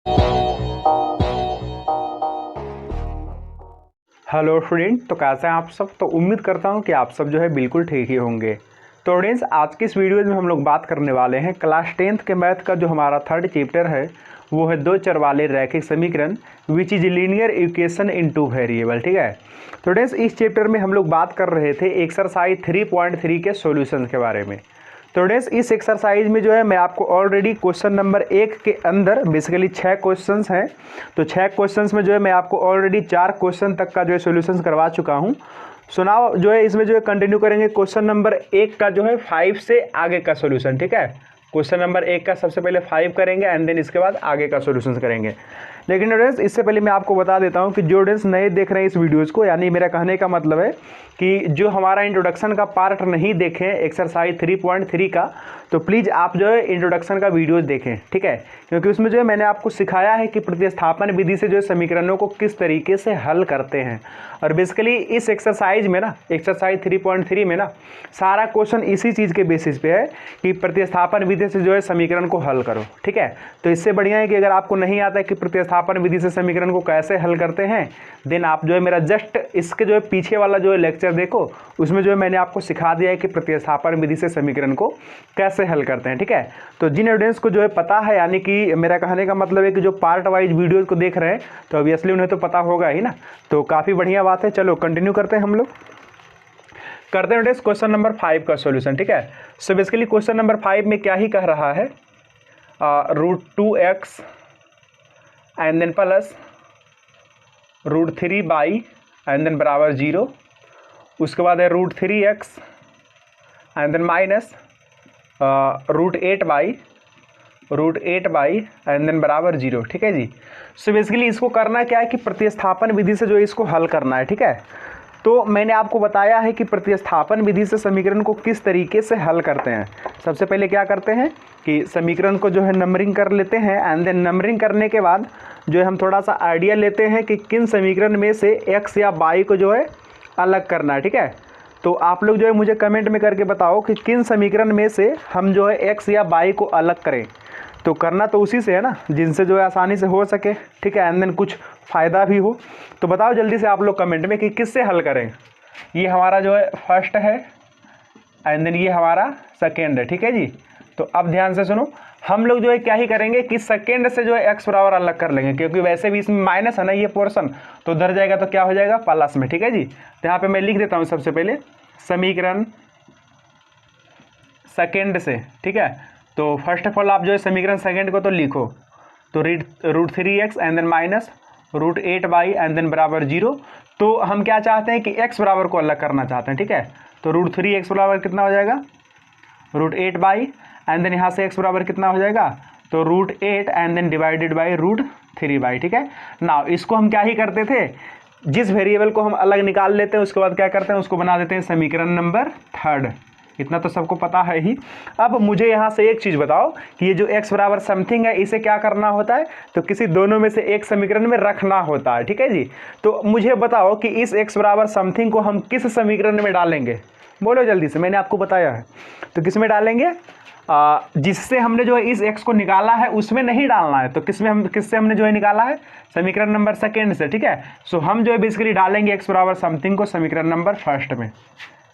Hello student, तो कैसे हैं आप सब। तो उम्मीद करता हूं कि आप सब जो है बिल्कुल ठीक ही होंगे। तो स्टूडेंट्स, आज की इस वीडियो में हम लोग बात करने वाले हैं क्लास 10th के मैथ का जो हमारा थर्ड चैप्टर है वो है दो चर वाले रैखिक समीकरण which is linear equation in two variable. ठीक है, तो स्टूडेंट्स इस चैप्टर में हम लोग बात कर रहे थे एक्सरसाइज 3.3 के सॉल्यूशन के बारे में। तो स्टूडेंट्स इस एक्सरसाइज में जो है मैं आपको ऑलरेडी क्वेश्चन नंबर 1 के अंदर बेसिकली 6 क्वेश्चंस हैं। तो 6 क्वेश्चंस में जो है मैं आपको ऑलरेडी 4 क्वेश्चन तक का जो है सॉल्यूशंस करवा चुका हूं। सुनाओ जो है इसमें जो है कंटिन्यू करेंगे क्वेश्चन नंबर 1 का जो है 5 से आगे का सॉल्यूशन। ठीक है, क्वेश्चन नंबर 1 का सबसे पहले 5 करेंगे एंड देन इसके बाद आगे का सॉल्यूशंस करेंगे। लेकिन स्टूडेंट्स इससे पहले मैं आपको बता देता हूं कि जो स्टूडेंट्स नए देख रहे हैं इस वीडियोज़ को, यानी मेरा कहने का मतलब है कि जो हमारा इंट्रोडक्शन का पार्ट नहीं देखें एक्सरसाइज 3.3 का, तो प्लीज़ आप जो है इंट्रोडक्शन का वीडियोज़ देखें। ठीक है, क्योंकि उसमें जो है मैंने आपको सिखाया है कि प्रतिस्थापन विधि से जो है समीकरणों को किस तरीके से हल करते हैं। और बेसिकली इस एक्सरसाइज में ना, एक्सरसाइज 3.3 में ना सारा क्वेश्चन इसी चीज़ के बेसिस पे है कि प्रतिस्थापन विधि से जो है समीकरण को हल करो। ठीक है, तो इससे बढ़िया है कि अगर आपको नहीं आता है कि प्रतिस्थापन विधि से समीकरण को कैसे हल करते हैं, देन आप जो है मेरा जस्ट इसके जो है पीछे वाला जो है लेक्चर देखो, उसमें जो है मैंने आपको सिखा दिया है कि प्रतिस्थापन विधि से समीकरण को कैसे हल करते हैं। ठीक है, तो जिन स्टूडेंट्स को जो है पता है, यानी कि मेरा कहने का मतलब है कि जो पार्ट वाइज वीडियोज़ को देख रहे हैं, तो ऑब्वियसली उन्हें तो पता होगा ही ना। तो काफ़ी बढ़िया बात है। चलो कंटिन्यू करते हैं, हम लोग करते हैं क्वेश्चन नंबर 5 का सॉल्यूशन। ठीक है, सो बेसिकली क्वेश्चन नंबर 5 में क्या ही कह रहा है, √2x and then plus √3 and then बराबर 0। उसके बाद है √3x and then minus √8 and then बराबर 0। ठीक है जी, सो बेसिकली इसको करना क्या है कि प्रतिस्थापन विधि से जो इसको हल करना है। ठीक है, तो मैंने आपको बताया है कि प्रतिस्थापन विधि से समीकरण को किस तरीके से हल करते हैं। सबसे पहले क्या करते हैं कि समीकरण को जो है नंबरिंग कर लेते हैं एंड देन नंबरिंग करने के बाद जो है हम थोड़ा सा आइडिया लेते हैं कि किन समीकरण में से x या y को जो है अलग करना है। ठीक है, तो आप लोग जो है मुझे कमेंट में करके बताओ कि किन समीकरण में से हम जो है x या y को अलग करें। तो करना तो उसी से है ना जिनसे जो है आसानी से हो सके। ठीक है, एंड देन कुछ फ़ायदा भी हो। तो बताओ जल्दी से आप लोग कमेंट में कि किससे हल करें। ये हमारा जो है फर्स्ट है एंड देन ये हमारा सेकेंड है। ठीक है जी, तो अब ध्यान से सुनो, हम लोग जो है क्या ही करेंगे कि सेकेंड से जो है एक्स बराबर अलग कर लेंगे, क्योंकि वैसे भी इसमें माइनस है ना ये पोर्शन, तो उधर जाएगा तो क्या हो जाएगा प्लस में। ठीक है जी, तो यहाँ पे मैं लिख देता हूँ सबसे पहले समीकरण सेकेंड से। ठीक है, तो फर्स्ट ऑफ ऑल आप जो है समीकरण सेकेंड को तो लिखो, तो √3x and then minus √8y and then बराबर 0। तो हम क्या चाहते हैं कि x बराबर को अलग करना चाहते हैं। ठीक है, तो √3x बराबर कितना हो जाएगा √8y एंड देन यहाँ से x बराबर कितना हो जाएगा, तो √8 and then divided by √3y। ठीक है, नाउ इसको हम क्या ही करते थे, जिस वेरिएबल को हम अलग निकाल लेते हैं उसके बाद क्या करते हैं उसको बना देते हैं समीकरण नंबर थर्ड। इतना तो सबको पता है ही। अब मुझे यहाँ से एक चीज़ बताओ कि ये जो x बराबर समथिंग है इसे क्या करना होता है, तो किसी दोनों में से एक समीकरण में रखना होता है। ठीक है जी, तो मुझे बताओ कि इस x बराबर समथिंग को हम किस समीकरण में डालेंगे, बोलो जल्दी से। मैंने आपको बताया है, तो किस में डालेंगे, जिससे हमने जो है इस x को निकाला है उसमें नहीं डालना है। तो किससे हमने जो है निकाला है, समीकरण नंबर सेकेंड से। ठीक है, सो हम जो है बेसिकली डालेंगे x बराबर समथिंग को समीकरण नंबर फर्स्ट में।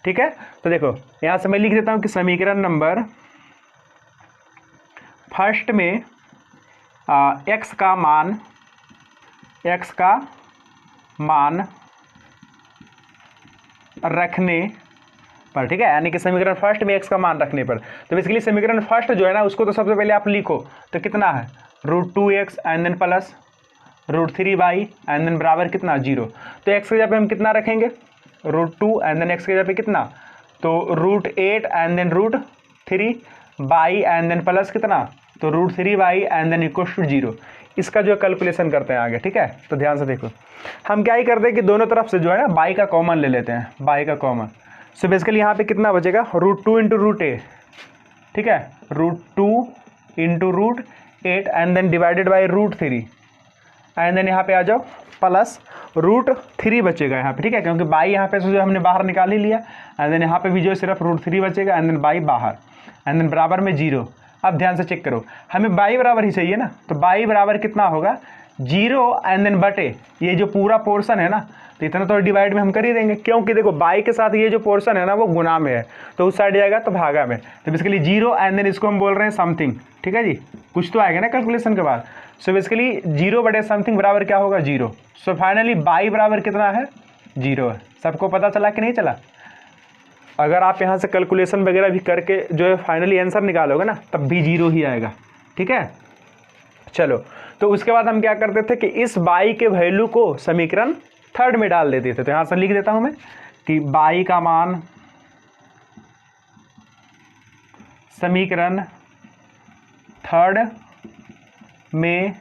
ठीक है, तो देखो यहाँ से मैं लिख देता हूँ कि समीकरण नंबर फर्स्ट में x का मान रखने पर, ठीक है, यानी कि समीकरण फर्स्ट में x का मान रखने पर, तो बेसिकली समीकरण फर्स्ट जो है ना उसको तो सबसे पहले आप लिखो, तो कितना है √2x and then plus √3y and then बराबर कितना 0। तो x की जगह पे हम कितना रखेंगे √2 एंड देन x की जगह पे कितना, तो √8 and then √3y and then plus कितना, तो √3y and than equals to 0। इसका जो कैलकुलेशन करते हैं आगे। ठीक है, तो ध्यान से देखो, हम क्या ही करते हैं कि दोनों तरफ से जो है ना y का कॉमन ले लेते हैं, y का कॉमन। सो बेसिकली यहाँ पे कितना बचेगा √2 इंटू √8। ठीक है, √2 into √8 and then divided by √3 and then यहाँ पे आ जाओ प्लस √3 बचेगा यहाँ पे। ठीक है, क्योंकि बाई यहाँ पे से जो हमने बाहर निकाल ही लिया, एंड देन यहाँ पे भी जो सिर्फ √3 बचेगा एंड देन बाई बाहर एंड देन बराबर में 0। अब ध्यान से चेक करो, हमें बाई बराबर ही चाहिए ना, तो बाई बराबर कितना होगा 0 एंड देन बटे ये जो पूरा पोर्शन है ना, तो इतना तो डिवाइड में हम कर ही देंगे, क्योंकि देखो बाई के साथ ये जो पोर्शन है ना वो गुना में है, तो उस साइड जाएगा तो भागा में, तो बेसिकली 0 एंड देन इसको हम बोल रहे हैं समथिंग। ठीक है जी, कुछ तो आएगा ना कैलकुलेशन के बाद। सो बेसिकली 0 बटे समथिंग बराबर क्या होगा 0। सो फाइनली बाई बराबर कितना है 0 है। सबको पता चला कि नहीं चला? अगर आप यहाँ से कैलकुलेशन वगैरह भी करके जो है फाइनली आंसर निकालोगे ना, तब भी 0 ही आएगा। ठीक है, चलो तो उसके बाद हम क्या करते थे कि इस बाई के वैल्यू को समीकरण थर्ड में डाल देते थे। तो यहाँ से लिख देता हूँ मैं कि बाई का मान समीकरण थर्ड में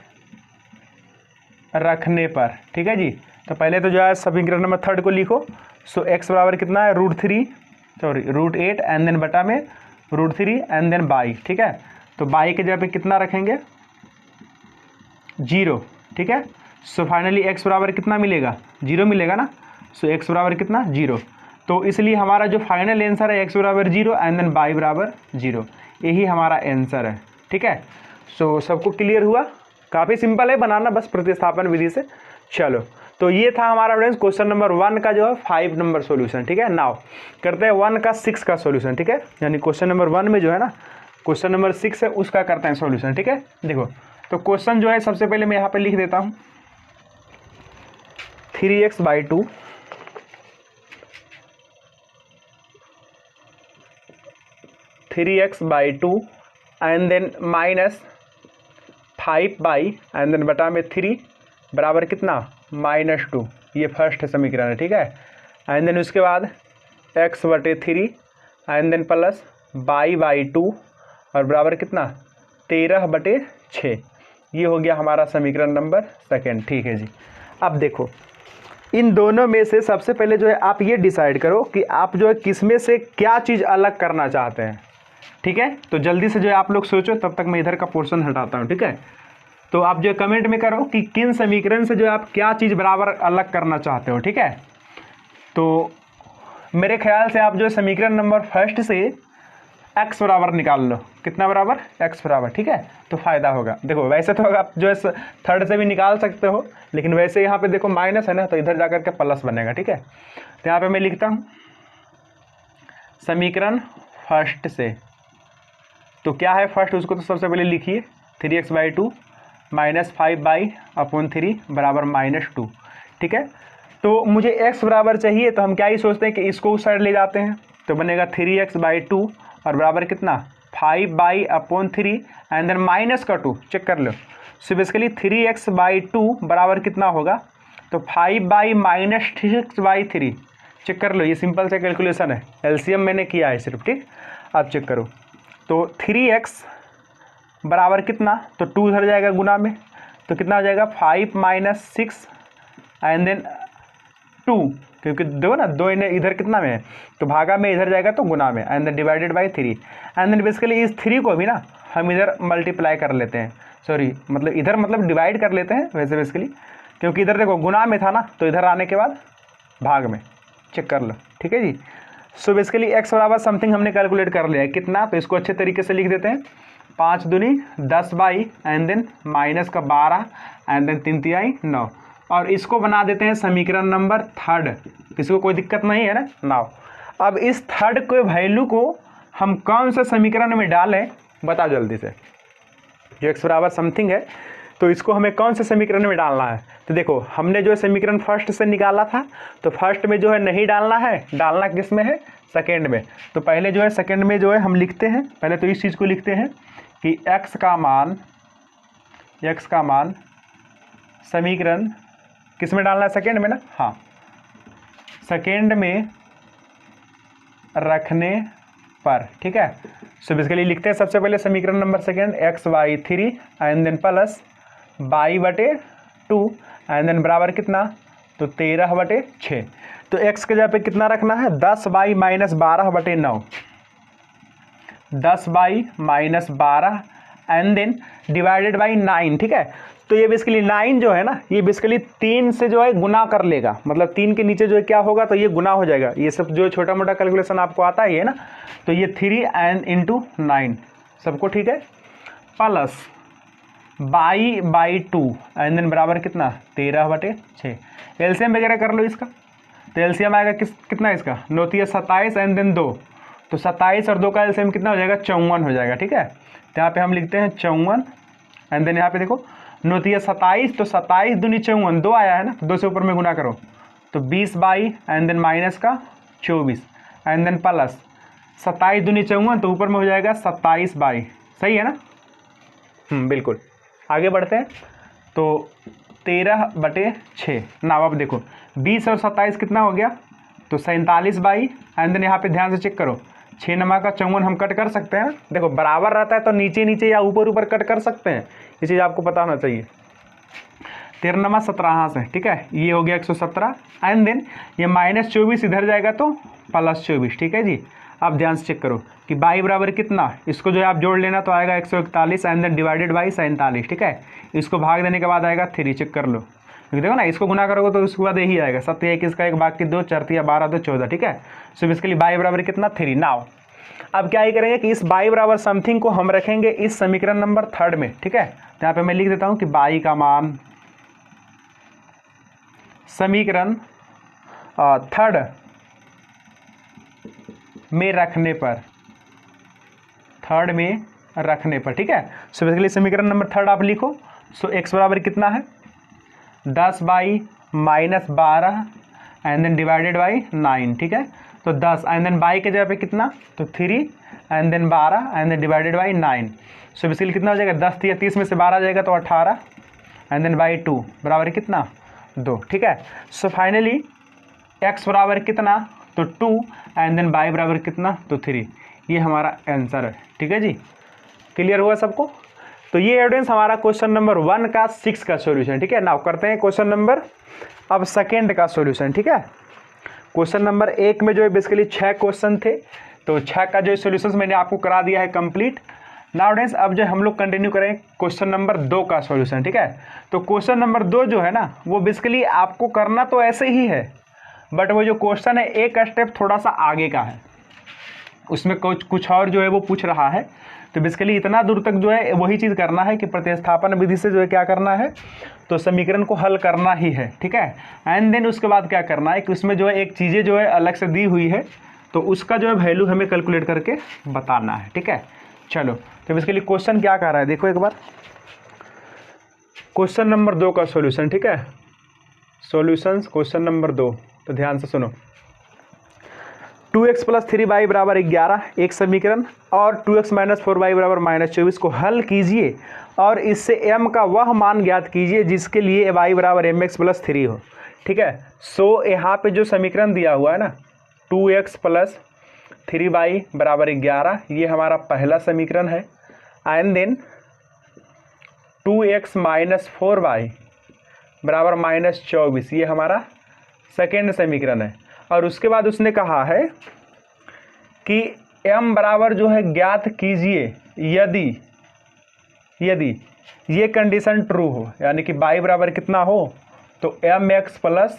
रखने पर। ठीक है जी, तो पहले तो जो है समीकरण नंबर थर्ड को लिखो। सो x बराबर कितना है √8 एंड देन बटा में √3 एंड देन बाई। ठीक है, तो बाई के जगह पे कितना रखेंगे 0। ठीक है, सो फाइनली x बराबर कितना मिलेगा 0 मिलेगा ना। सो x बराबर कितना 0, तो इसलिए हमारा जो फाइनल आंसर है x बराबर 0 एंड देन बाई बराबर 0, यही हमारा आंसर है। ठीक है, सो सबको क्लियर हुआ? काफ़ी सिंपल है बनाना, बस प्रतिस्थापन विधि से। चलो, तो ये था हमारा फ्रेंड्स क्वेश्चन नंबर 1 का जो है 5 नंबर सॉल्यूशन। ठीक है, नाउ करते हैं 1 का 6 का सॉल्यूशन। ठीक है, यानी क्वेश्चन नंबर 1 में जो है ना क्वेश्चन नंबर 6 है उसका करते हैं सॉल्यूशन। ठीक है, देखो तो क्वेश्चन जो है सबसे पहले मैं यहाँ पे लिख देता हूँ 3x/2 and then minus 5 and then बटा में 3 बराबर कितना -2। ये फर्स्ट समीकरण है। ठीक है, एंड देन उसके बाद x/3 and then plus y/2 और बराबर कितना 13/6। ये हो गया हमारा समीकरण नंबर सेकेंड। ठीक है जी, अब देखो इन दोनों में से सबसे पहले जो है आप ये डिसाइड करो कि आप जो है किस में से क्या चीज़ अलग करना चाहते हैं। ठीक है, तो जल्दी से जो है आप लोग सोचो, तब तक मैं इधर का पोर्शन हटाता हूँ। ठीक है, तो आप जो कमेंट में करो कि किन समीकरण से जो है आप क्या चीज़ बराबर अलग करना चाहते हो। ठीक है, तो मेरे ख्याल से आप जो है समीकरण नंबर फर्स्ट से x बराबर निकाल लो। कितना बराबर x बराबर। ठीक है, तो फ़ायदा होगा। देखो वैसे तो आप जो है थर्ड से भी निकाल सकते हो, लेकिन वैसे यहाँ पे देखो माइनस है ना, तो इधर जाकर के प्लस बनेगा। ठीक है, तो यहाँ पे मैं लिखता हूँ समीकरण फर्स्ट से। तो क्या है फर्स्ट, उसको तो सबसे पहले लिखिए 3x/2 -5/3 बराबर -2। ठीक है, तो मुझे x बराबर चाहिए, तो हम क्या ही सोचते हैं कि इसको उस साइड ले जाते हैं, तो बनेगा 3x/2 और बराबर कितना 5/3 एंड देन माइनस का 2 चेक कर लो। सो बेसिकली 3x/2 बराबर कितना होगा, तो 5/-6/3 चेक कर लो। ये सिंपल से कैलकुलेशन है, एलसीएम मैंने किया है सिर्फ। ठीक, अब चेक करो, तो 3x बराबर कितना, तो 2 उधर जाएगा गुना में, तो कितना हो जाएगा 5 - 6 एंड देन 2, क्योंकि दो ना, 2 इधर कितना में है तो भागा में, इधर जाएगा तो गुना में, and then divided by 3 and then basically इस 3 को भी ना हम इधर मल्टीप्लाई कर लेते हैं, सॉरी मतलब इधर मतलब डिवाइड कर लेते हैं वैसे बेसिकली, क्योंकि इधर देखो गुना में था ना, तो इधर आने के बाद भाग में। चेक कर लो। ठीक है जी, सो बेसिकली x बराबर समथिंग हमने कैलकुलेट कर लिया है कितना, तो इसको अच्छे तरीके से लिख देते हैं 5 दूनी 10 बाई एंड देन माइनस का 12 एंड देन 3 तिहाई 9, और इसको बना देते हैं समीकरण नंबर थर्ड। किसी को कोई दिक्कत नहीं है ना। नाउ अब इस थर्ड के वैल्यू को हम कौन से समीकरण में डालें, बताओ जल्दी से। जो x बराबर समथिंग है, तो इसको हमें कौन से समीकरण में डालना है। तो देखो हमने जो समीकरण फर्स्ट से निकाला था, तो फर्स्ट में जो है नहीं डालना है, डालना किस में है सेकेंड में। तो पहले जो है सेकेंड में जो है हम लिखते हैं, पहले तो इस चीज़ को लिखते हैं कि x का मान समीकरण किस में डालना है, सेकेंड में ना। हाँ, सेकेंड में रखने पर। ठीक है, सो बेसिकली लिखते हैं सबसे पहले समीकरण number second x/3 and then plus y/2 and then बराबर कितना, तो 13/6। तो x के जगह पे कितना रखना है 10/-12/9, 10/-12 एंड देन डिवाइडेड बाई 9। ठीक है, तो ये बेसिकली 9 जो है ना, ये बेसिकली 3 से जो है गुना कर लेगा, मतलब 3 के नीचे जो है क्या होगा, तो ये गुना हो जाएगा। ये सब जो छोटा मोटा कैलकुलेशन आपको आता ही है ना, तो ये 3 एंड इंटू 9 सबको ठीक है, plus by by 2 and then बराबर कितना 13/6। एलसीएम वगैरह कर लो इसका, तो एलसीएम आएगा कितना इसका 9 × 27 एंड देन 2, तो 27 और 2 का एलसीएम कितना हो जाएगा 54 हो जाएगा। ठीक है, तो यहाँ पे हम लिखते हैं 54 एंड देन यहाँ पे देखो 9 × 27, तो 27 दूनी 54, 2 आया है ना, तो 2 से ऊपर में गुना करो तो 20 बाई एंड देन माइनस का 24 एंड देन प्लस 27 दूनी 54, तो ऊपर में हो जाएगा 27 बाई, सही है ना। बिल्कुल, आगे बढ़ते हैं। तो 13/6 ना, अब देखो 20 और 27 कितना हो गया, तो 47 बाई एंड देन यहाँ पे ध्यान से चेक करो 6 नमा का 54 हम कट कर सकते हैं। देखो बराबर रहता है तो नीचे नीचे या ऊपर ऊपर कट कर सकते हैं, ये चीज़ आपको पता होना चाहिए। 13 नमा 17 से, ठीक है, ये हो गया 117 एंड देन ये -24 इधर जाएगा तो +24। ठीक है जी, आप ध्यान से चेक करो कि बाई बराबर कितना, इसको जो है आप जोड़ लेना तो आएगा 141 एंड देन डिवाइडेड बाई 47। ठीक है, इसको भाग देने के बाद आएगा 3, चेक कर लो, देखो ना, इसको गुना करोगे तो उसके बाद यही आएगा 7 1 इसका 1 बाकी 2 4 3 12 2 14। ठीक है, सो बेसिकली बाई बराबर कितना 3। नाउ अब क्या ही करेंगे कि इस बाई बराबर समथिंग को हम रखेंगे इस समीकरण नंबर 3 में। ठीक है, तो यहाँ पे मैं लिख देता हूँ कि बाई का मान समीकरण 3 में रखने पर, 3 में रखने पर। ठीक है, सो बेसिकली समीकरण नंबर 3 आप लिखो। सो एक्स बराबर कितना है 10 by -12 and then divided by 9। ठीक है, तो 10 एंड देन बाई के जगह पे कितना, तो 3 and then 12 and then divided by 9। So basically कितना हो जाएगा 10 या 30 में से 12 जाएगा तो 18 एंड देन बाई 2 बराबर कितना 2। ठीक है, सो फाइनली एक्स बराबर कितना, तो 2 एंड देन बाई बराबर कितना, तो 3। ये हमारा आंसर है। ठीक है जी, क्लियर हुआ सबको। तो ये एविडेंस हमारा क्वेश्चन नंबर 1 का 6 का सॉल्यूशन। ठीक है, नाउ करते हैं क्वेश्चन नंबर अब सेकंड का सॉल्यूशन। ठीक है, क्वेश्चन नंबर 1 में जो है बेसिकली 6 क्वेश्चन थे, तो 6 का जो सॉल्यूशंस मैंने आपको करा दिया है कंप्लीट। नाउ फ्रेंड्स अब जो हम लोग कंटिन्यू करें क्वेश्चन नंबर 2 का सॉल्यूशन। ठीक है, तो क्वेश्चन नंबर 2 जो है ना, वो बेसिकली आपको करना तो ऐसे ही है, बट वो जो क्वेश्चन है एक स्टेप थोड़ा सा आगे का है, उसमें कुछ और जो है वो पूछ रहा है। तो बेसिकली इतना दूर तक जो है वही चीज़ करना है कि प्रतिस्थापन विधि से जो है क्या करना है, तो समीकरण को हल करना ही है। ठीक है, एंड देन उसके बाद क्या करना है कि उसमें जो है एक चीज़ें जो है अलग से दी हुई है, तो उसका जो है वैल्यू हमें कैलकुलेट करके बताना है। ठीक है, चलो तो बेसिकली क्वेश्चन क्या कह रहा है देखो एक बार, क्वेश्चन नंबर 2 का सॉल्यूशन। ठीक है, सॉल्यूशंस क्वेश्चन नंबर 2, तो ध्यान से सुनो। 2x + 3y बराबर 11 एक समीकरण और 2x - 4y बराबर -24 को हल कीजिए और इससे m का वह मान ज्ञात कीजिए जिसके लिए y बराबर mx + 3 हो। ठीक है, सो यहाँ पे जो समीकरण दिया हुआ है ना 2x + 3y बराबर 11, ये हमारा पहला समीकरण है एंड देन 2x - 4y बराबर -24, ये हमारा सेकेंड समीकरण है। और उसके बाद उसने कहा है कि m बराबर जो है ज्ञात कीजिए यदि ये कंडीशन ट्रू हो, यानी कि y बराबर कितना हो, तो mx +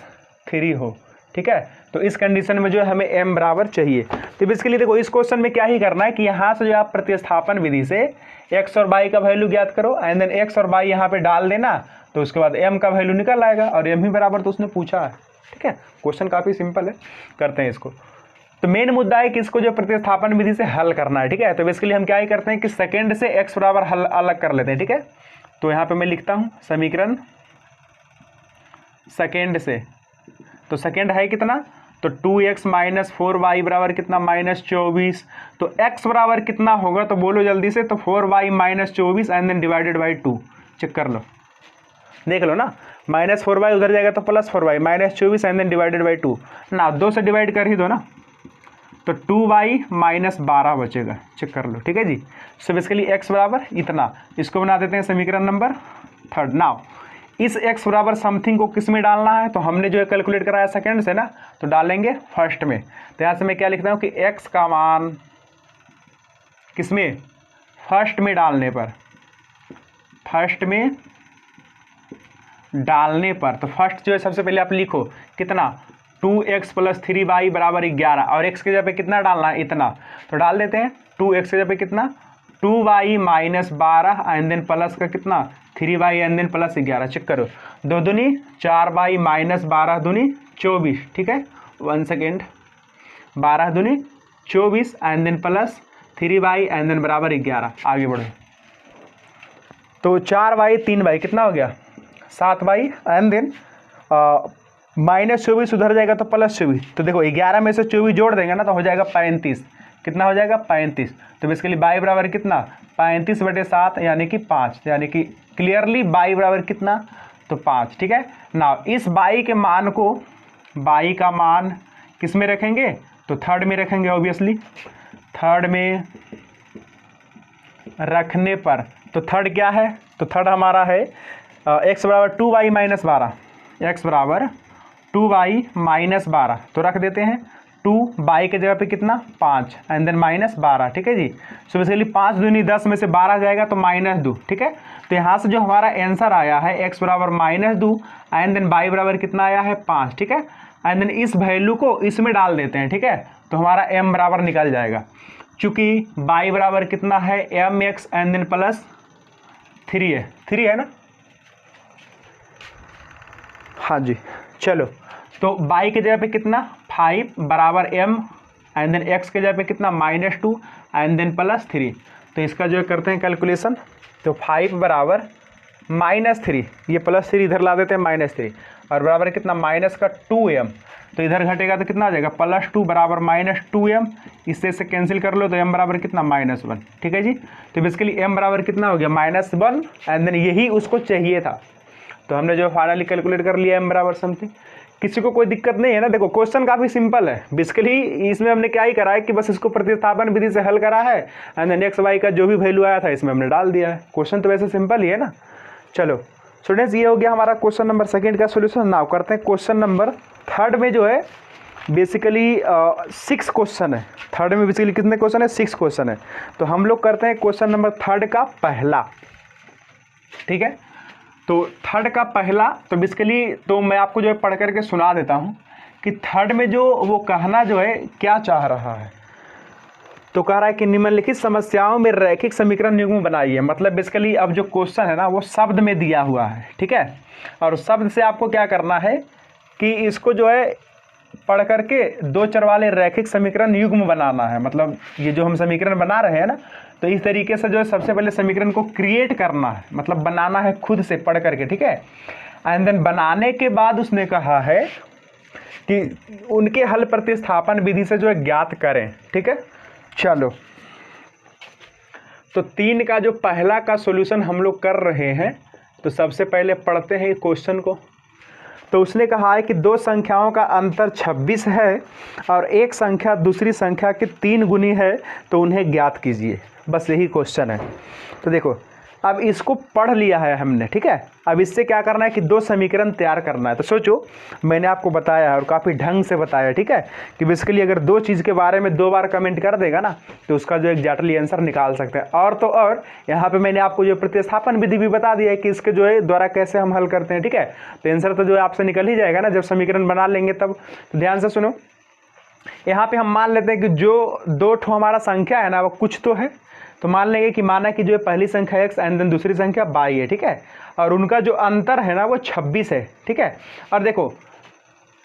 3 हो। ठीक है, तो इस कंडीशन में जो है हमें m बराबर चाहिए। तो बेसिकली देखो इस क्वेश्चन में क्या ही करना है कि यहाँ से जो आप प्रतिस्थापन विधि से x और y का वैल्यू ज्ञात करो एंड देन x और y यहाँ पे डाल देना, तो उसके बाद m का वैल्यू निकल आएगा और m ही बराबर तो उसने पूछा है। ठीक है, क्वेश्चन काफ़ी सिंपल है, करते हैं इसको। तो मेन मुद्दा है कि इसको जो प्रतिस्थापन विधि से हल करना है। ठीक है, तो बेसिकली हम क्या ही करते हैं कि सेकेंड से x बराबर हल अलग कर लेते हैं। ठीक है, तो यहाँ पे मैं लिखता हूँ समीकरण सेकेंड से, तो सेकेंड है कितना, तो 2x - 4y बराबर कितना -24, तो x बराबर कितना होगा, तो बोलो जल्दी से, तो 4y - 24 and then divided by 2। Check कर लो, देख लो ना, -4y उधर जाएगा तो +4y -24 and then divided by 2 ना, 2 से डिवाइड कर ही दो ना, तो 2y - 12 बचेगा। चेक कर लो। ठीक है जी, सो बेसिकली x बराबर इतना, इसको बना देते हैं समीकरण नंबर 3। नाउ इस x बराबर समथिंग को किस में डालना है, तो हमने जो है कैलकुलेट कराया सेकेंड से ना, तो डालेंगे फर्स्ट में। तो यहाँ से मैं क्या लिखता हूँ कि x का मान किस में, फर्स्ट में डालने पर, फर्स्ट में डालने पर, तो फर्स्ट जो है सबसे पहले आप लिखो कितना, 2x + 3y बराबर 11 और x के जगह पे कितना डालना है, इतना, तो डाल देते हैं 2x के जगह पे कितना 2y minus 12 and then plus का कितना 3y and then plus 11। Check करो, 2 दूनी 4y माइनस 12 दूनी 24। ठीक है, 1 सेकेंड, 12 दूनी 24 and then plus 3y and then बराबर 11। आगे बढ़ो, तो 4y 3y कितना हो गया 7y एंड देन माइनस 24 उधर जाएगा तो प्लस 24। तो देखो 11 में से 24 जोड़ देंगे ना तो हो जाएगा 35। कितना हो जाएगा 35। तो बेसिकली y बराबर कितना 35/7 यानी कि 5, यानी कि क्लियरली y बराबर कितना तो 5। ठीक है ना, इस y के मान को, y का मान किस में रखेंगे तो थर्ड में रखेंगे। ऑब्वियसली थर्ड में रखने पर तो थर्ड क्या है, तो थर्ड हमारा है x बराबर 2y माइनस 12, x बराबर 2y माइनस 12। तो रख देते हैं 2y के जगह पे कितना 5 एंड देन माइनस 12। ठीक है जी, सो बेसिकली 5 दूनी 10 में से 12 जाएगा तो -2। ठीक है, तो यहाँ से जो हमारा आंसर आया है x बराबर -2 एंड देन y बराबर कितना आया है 5। ठीक है, एंड देन इस वैल्यू को इसमें डाल देते हैं। ठीक है, तो हमारा m बराबर निकल जाएगा, चूँकि y बराबर कितना है mx एंड देन प्लस 3 है ना। हाँ जी, चलो, तो y के जगह पे कितना 5 बराबर m एंड देन x के जगह पे कितना -2 एंड देन प्लस 3। तो इसका जो करते हैं कैलकुलेशन, तो 5 बराबर -3, ये +3 इधर ला देते हैं -3 और बराबर कितना माइनस का 2m। तो इधर घटेगा तो कितना आ जाएगा +2 बराबर -2m। इससे से कैंसिल कर लो तो m बराबर कितना -1। ठीक है जी, तो बेसिकली m बराबर कितना हो गया -1 एंड देन यही उसको चाहिए था। तो हमने जो फाइनली कैलकुलेट कर लिया m बराबर समथिंग। किसी को कोई दिक्कत नहीं है ना। देखो क्वेश्चन काफ़ी सिंपल है, बेसिकली इसमें हमने क्या ही करा है कि बस इसको प्रतिस्थापन विधि से हल करा है एंड देन एक्स वाई का जो भी वैल्यू आया था इसमें हमने डाल दिया है। क्वेश्चन तो वैसे सिंपल ही है ना। चलो स्टूडेंट्स, ये हो गया हमारा क्वेश्चन नंबर 2 का सोल्यूशन। नाउ करते हैं क्वेश्चन नंबर 3 में जो है बेसिकली 6 क्वेश्चन है। थर्ड में बेसिकली कितने क्वेश्चन है 6 क्वेश्चन है। तो हम लोग करते हैं क्वेश्चन नंबर 3 का पहला। ठीक है, तो थर्ड का पहला, तो बेसिकली तो मैं आपको जो है पढ़ करके सुना देता हूँ कि थर्ड में जो वो कहना जो है क्या चाह रहा है। तो कह रहा है कि निम्नलिखित समस्याओं में रैखिक समीकरण युग्म बनाइए। मतलब बेसिकली अब जो क्वेश्चन है ना वो शब्द में दिया हुआ है। ठीक है, और शब्द से आपको क्या करना है कि इसको जो है पढ़ करके 2 चर वाले रैखिक समीकरण युग्म बनाना है। मतलब ये जो हम समीकरण बना रहे हैं ना, तो इस तरीके से जो है सबसे पहले समीकरण को क्रिएट करना है, मतलब बनाना है खुद से पढ़ करके। ठीक है, एंड देन बनाने के बाद उसने कहा है कि उनके हल प्रतिस्थापन विधि से जो है ज्ञात करें। ठीक है, चलो, तो 3 का जो पहला का सॉल्यूशन हम लोग कर रहे हैं, तो सबसे पहले पढ़ते हैं क्वेश्चन को। तो उसने कहा है कि 2 संख्याओं का अंतर 26 है और एक संख्या दूसरी संख्या के 3 गुनी है, तो उन्हें ज्ञात कीजिए। बस यही क्वेश्चन है। तो देखो, अब इसको पढ़ लिया है हमने। ठीक है, अब इससे क्या करना है कि 2 समीकरण तैयार करना है। तो सोचो, मैंने आपको बताया है और काफ़ी ढंग से बताया। ठीक है, कि बेसिकली अगर 2 चीज़ के बारे में 2 बार कमेंट कर देगा ना, तो उसका जो एग्जैक्टली आंसर निकाल सकते हैं। और तो और यहाँ पे मैंने आपको जो प्रतिस्थापन विधि भी बता दिया है कि इसके जो है द्वारा कैसे हम हल करते हैं। ठीक है, तो आंसर तो जो है आपसे निकल ही जाएगा ना जब समीकरण बना लेंगे तब। तो ध्यान से सुनो, यहाँ पे हम मान लेते हैं कि जो 2 ठो हमारा संख्या है ना वो कुछ तो है। तो मान लेंगे कि माना कि जो है पहली संख्या x एंड देन दूसरी संख्या y है। ठीक है, और उनका जो अंतर है ना वो 26 है। ठीक है, और देखो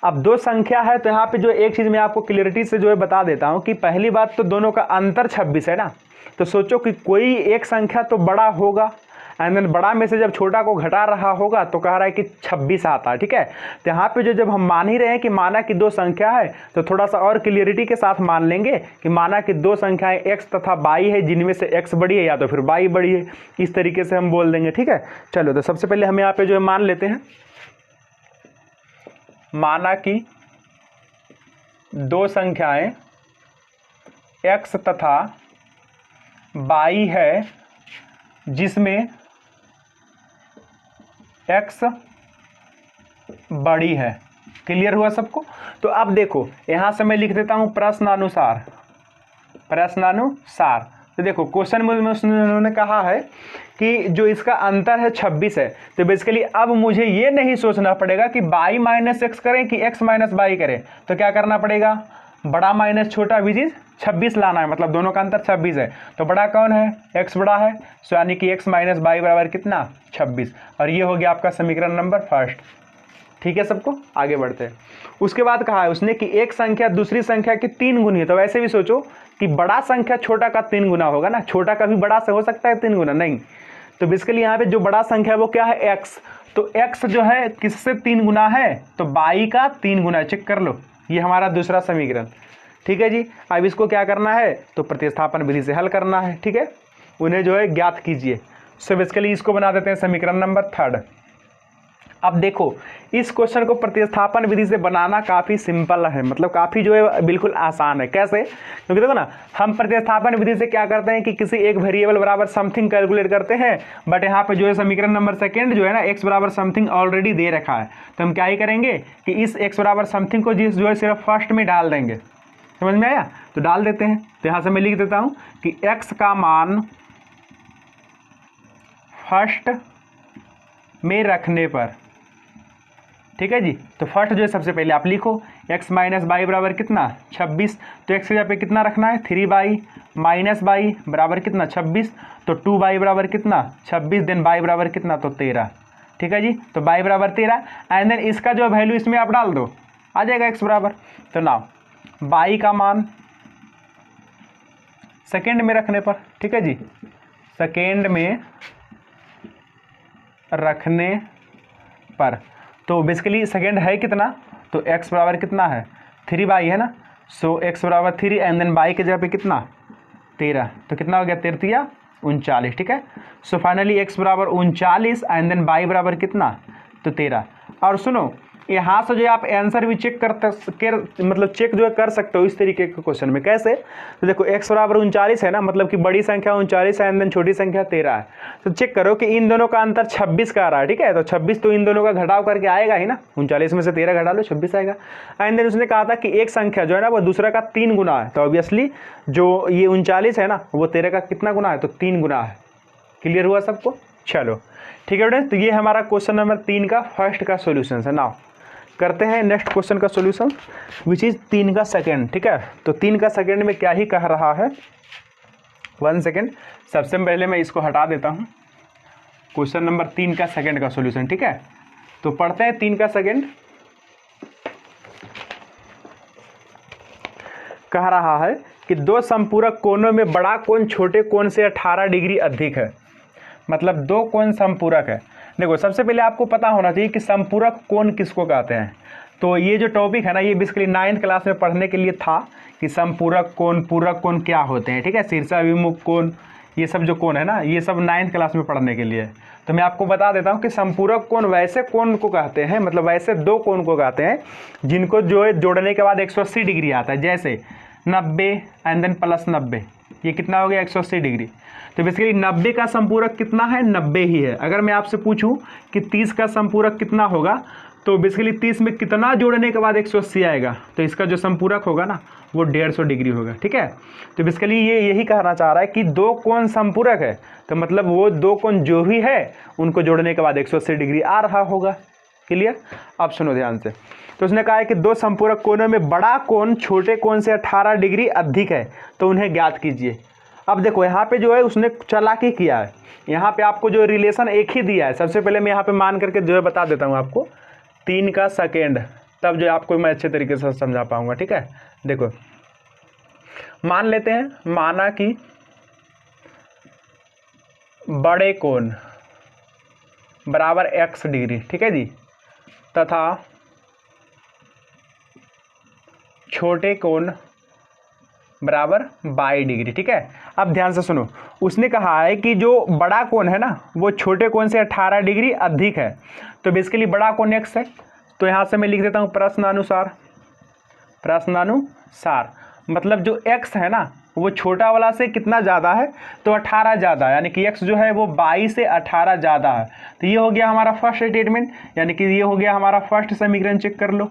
अब 2 संख्या है, तो यहाँ पे जो एक चीज़ मैं आपको क्लियरिटी से जो है बता देता हूँ कि पहली बात तो दोनों का अंतर 26 है ना। तो सोचो कि कोई एक संख्या तो बड़ा होगा एंड देन बड़ा में से जब छोटा को घटा रहा होगा तो कह रहा है कि 26 आता है। ठीक है, तो यहाँ पे जो जब हम मान ही रहे हैं कि माना कि 2 संख्या है, तो थोड़ा सा और क्लियरिटी के साथ मान लेंगे कि माना कि 2 संख्याएं x तथा y है, जिनमें से x बड़ी है या तो फिर y बड़ी है। इस तरीके से हम बोल देंगे। ठीक है, चलो, तो सबसे पहले हम यहाँ पे जो है मान लेते हैं, माना कि 2 संख्याएं x तथा y है, जिसमें x बड़ी है। क्लियर हुआ सबको? तो अब देखो यहाँ से मैं लिख देता हूँ प्रश्नानुसार। तो देखो क्वेश्चन में उन्होंने कहा है कि जो इसका अंतर है 26 है। तो बेसिकली अब मुझे ये नहीं सोचना पड़ेगा कि y माइनस एक्स करें कि x माइनस वाई करें। तो क्या करना पड़ेगा, बड़ा माइनस छोटा विच इज 26 लाना है, मतलब दोनों का अंतर 26 है। तो बड़ा कौन है? x बड़ा है, सो यानी कि x माइनस बाई बराबर कितना? 26। और ये हो गया आपका समीकरण नंबर फर्स्ट। ठीक है सबको, आगे बढ़ते हैं। उसके बाद कहा है उसने कि एक संख्या दूसरी संख्या की 3 गुनी है। तो वैसे भी सोचो कि बड़ा संख्या छोटा का 3 गुना होगा ना, छोटा का भी बड़ा से हो सकता है 3 गुना? नहीं। तो बेसिकली यहाँ पे जो बड़ा संख्या है वो क्या है? x। तो x जो है किससे 3 गुना है? तो बाई का 3 गुना है। चेक कर लो, ये हमारा दूसरा समीकरण। ठीक है जी। अब इसको क्या करना है? तो प्रतिस्थापन विधि से हल करना है। ठीक है, उन्हें जो है ज्ञात कीजिए। सो बेसिकली इसको बना देते हैं समीकरण नंबर थर्ड। अब देखो, इस क्वेश्चन को प्रतिस्थापन विधि से बनाना काफ़ी सिंपल है, मतलब काफ़ी जो है बिल्कुल आसान है। कैसे? क्योंकि देखो ना, हम प्रतिस्थापन विधि से क्या करते हैं कि किसी एक वेरिएबल बराबर समथिंग कैलकुलेट करते हैं, बट यहाँ पे जो है समीकरण नंबर सेकेंड जो है ना, x बराबर समथिंग ऑलरेडी दे रखा है। तो हम क्या ही करेंगे कि इस x बराबर समथिंग को जो है सिर्फ फर्स्ट में डाल देंगे। समझ में आया? तो डाल देते हैं। तो यहाँ से मैं लिख देता हूँ कि x का मान फर्स्ट में रखने पर, ठीक है जी। तो फर्स्ट जो है सबसे पहले आप लिखो x माइनस बाई बराबर कितना? 26। तो x की जगह पे कितना रखना है? 3 बाई माइनस बाई बराबर कितना? 26। तो 2 बाई बराबर कितना? 26। देन बाई बराबर कितना? तो 13। ठीक है जी। तो बाई बराबर 13 एंड देन इसका जो वैल्यू इसमें आप डाल दो, आ जाएगा x बराबर। तो नाउ बाई का मान सेकेंड में रखने पर, ठीक है जी, सेकेंड में रखने पर, तो बेसिकली सेकेंड है कितना? तो x बराबर कितना है? 3 बाई है ना, सो x बराबर 3 एंड देन बाई के जगह पे कितना? 13। तो कितना हो गया? 13 39। ठीक है। सो फाइनली x बराबर 39 एंड देन बाई बराबर कितना? तो 13। और सुनो, यहाँ से जो आप आंसर भी चेक मतलब चेक जो है कर सकते हो इस तरीके के क्वेश्चन में। कैसे? तो देखो x बराबर 39 है ना, मतलब कि बड़ी संख्या 39 है एंड देन छोटी संख्या 13 है। तो चेक करो कि इन दोनों का अंतर 26 का आ रहा है। ठीक है, तो 26 तो इन दोनों का घटाव करके आएगा ही ना, 39 में से 13 घटा लो 26 आएगा। एंड देन उसने कहा था कि एक संख्या जो है ना वो दूसरा का 3 गुना है। तो ऑब्वियसली जो ये 39 है ना वो 13 का कितना गुना है? तो 3 गुना है। क्लियर हुआ सबको? चलो ठीक है बेटे, तो ये हमारा क्वेश्चन नंबर 3 का फर्स्ट का सोल्यूशन है। नाउ करते हैं नेक्स्ट क्वेश्चन का सॉल्यूशन विच इज 3 का सेकंड। ठीक है, तो 3 का सेकंड में क्या ही कह रहा है? 1 सेकंड, सबसे पहले मैं इसको हटा देता हूं। क्वेश्चन नंबर 3 का सेकंड का सॉल्यूशन। ठीक है, तो पढ़ते हैं 3 का सेकंड। कह रहा है कि दो संपूरक कोणों में बड़ा कोण छोटे कोण से 18 डिग्री अधिक है। मतलब दो कोण संपूरक है। देखो, सबसे पहले आपको पता होना चाहिए कि संपूरक कोण किसको कहते हैं। तो ये जो टॉपिक है ना, ये बेसिकली 9th क्लास में पढ़ने के लिए था कि संपूरक कोण, पूरक कोण क्या होते हैं। ठीक है, शीर्षाभिमुख कोण, ये सब जो कोण है ना, ये सब 9th क्लास में पढ़ने के लिए। तो मैं आपको बता देता हूँ कि संपूरक कोण वैसे कोण को कहते हैं, मतलब वैसे दो कोण को कहते हैं जिनको जो है जोड़ने के बाद 180 डिग्री आता है। जैसे 90 एंड देन प्लस 90, ये कितना हो गया? 180 डिग्री। तो बेसिकली 90 का संपूरक कितना है? 90 ही है। अगर मैं आपसे पूछूं कि 30 का संपूरक कितना होगा, तो बेसिकली 30 में कितना जोड़ने के बाद 180 आएगा? तो इसका जो संपूरक होगा ना वो 150 डिग्री होगा। ठीक है, तो बेसिकली ये यही कहना चाह रहा है कि दो कोण संपूरक है, तो मतलब वो दो कोण जो भी है उनको जोड़ने के बाद 180 डिग्री आ रहा होगा। क्लियर? अब सुनो ध्यान से। तो उसने कहा है कि दो संपूरक कोणों में बड़ा कोण छोटे कोण से 18 डिग्री अधिक है, तो उन्हें ज्ञात कीजिए। अब देखो, यहाँ पे जो है उसने चालाकी किया है। यहाँ पे आपको जो रिलेशन एक ही दिया है। सबसे पहले मैं यहाँ पे मान करके जो है बता देता हूँ आपको 3 का सेकेंड, तब जो आपको मैं अच्छे तरीके से समझा पाऊंगा। ठीक है, देखो मान लेते हैं, माना कि बड़े कोण बराबर x डिग्री, ठीक है जी, तथा छोटे कोण बराबर 22 डिग्री। ठीक है, अब ध्यान से सुनो, उसने कहा है कि जो बड़ा कोण है ना वो छोटे कोण से 18 डिग्री अधिक है। तो बेसिकली बड़ा कोण x है, तो यहाँ से मैं लिख देता हूँ प्रश्नानुसार। प्रश्नानुसार मतलब जो x है ना वो छोटा वाला से कितना ज़्यादा है? तो 18 ज़्यादा है, यानी कि x जो है वो 22 से 18 ज़्यादा है। तो ये हो गया हमारा फर्स्ट स्टेटमेंट, यानी कि ये हो गया हमारा फर्स्ट समीकरण। चेक कर लो,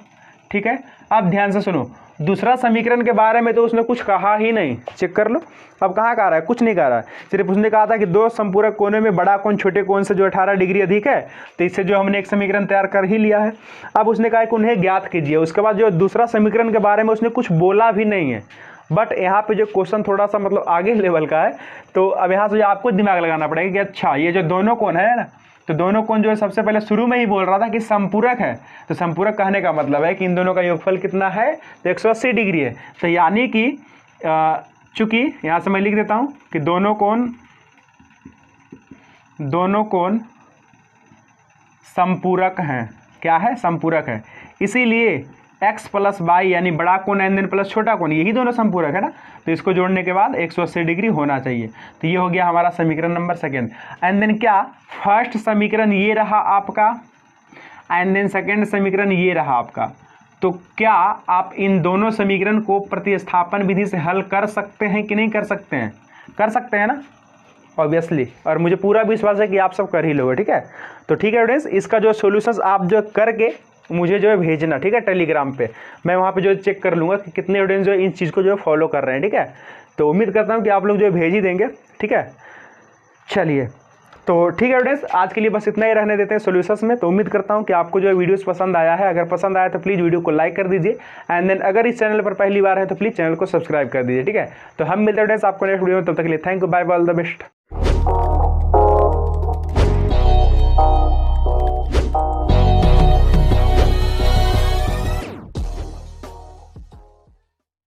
ठीक है। अब ध्यान से सुनो, दूसरा समीकरण के बारे में तो उसने कुछ कहा ही नहीं, चेक कर लो। अब कहाँ कह रहा है, कुछ नहीं कह रहा है, सिर्फ उसने कहा था कि दो संपूरक कोने में बड़ा कोण छोटे कोण से जो 18 डिग्री अधिक है, तो इससे जो हमने एक समीकरण तैयार कर ही लिया है। अब उसने कहा कि उन्हें ज्ञात कीजिए, उसके बाद जो दूसरा समीकरण के बारे में उसने कुछ बोला भी नहीं है। बट यहाँ पे जो क्वेश्चन थोड़ा सा मतलब आगे लेवल का है, तो अब यहाँ से जो आपको दिमाग लगाना पड़ेगा कि अच्छा ये जो दोनों कोण है ना, तो दोनों कोण जो है सबसे पहले शुरू में ही बोल रहा था कि संपूरक है, तो संपूरक कहने का मतलब है कि इन दोनों का योगफल कितना है, तो 180 डिग्री है। तो यानी कि चूंकि यहाँ से मैं लिख देता हूँ कि दोनों कोण संपूरक हैं। क्या है, संपूरक है, इसीलिए x प्लस वाई यानी बड़ा कोण एन देन प्लस छोटा कोण, यही दोनों संपूरक है ना, तो इसको जोड़ने के बाद 180 डिग्री होना चाहिए। तो ये हो गया हमारा समीकरण नंबर सेकेंड। एंड देन क्या, फर्स्ट समीकरण ये रहा आपका, एंड देन सेकेंड समीकरण ये रहा आपका। तो क्या आप इन दोनों समीकरण को प्रतिस्थापन विधि से हल कर सकते हैं कि नहीं कर सकते हैं? कर सकते हैं ना, ऑब्वियसली, और मुझे पूरा विश्वास है कि आप सब कर ही लोगे। ठीक है, तो ठीक है स्टूडेंट्स, इसका जो सॉल्यूशंस आप जो करके मुझे जो है भेजना, ठीक है, टेलीग्राम पे, मैं वहाँ पे जो चेक कर लूँगा कि कितने स्टूडेंट्स जो इन चीज़ को जो है फॉलो कर रहे हैं। ठीक है, तो उम्मीद करता हूँ कि आप लोग जो है भेज ही देंगे। ठीक है, चलिए, तो ठीक है स्टूडेंट्स, आज के लिए बस इतना ही रहने देते हैं सॉल्यूशंस में। तो उम्मीद करता हूँ कि आपको जो है वीडियोस पसंद आया है। अगर पसंद आया तो प्लीज़ वीडियो को लाइक कर दीजिए, एंड देन अगर इस चैनल पर पहली बार है तो प्लीज़ चैनल को सब्सक्राइब कर दीजिए। ठीक है, तो हम मिलते हैं स्टूडेंट्स आपको नेक्स्ट वीडियो में, तब तक के लिए thank you, bye bye, all the best.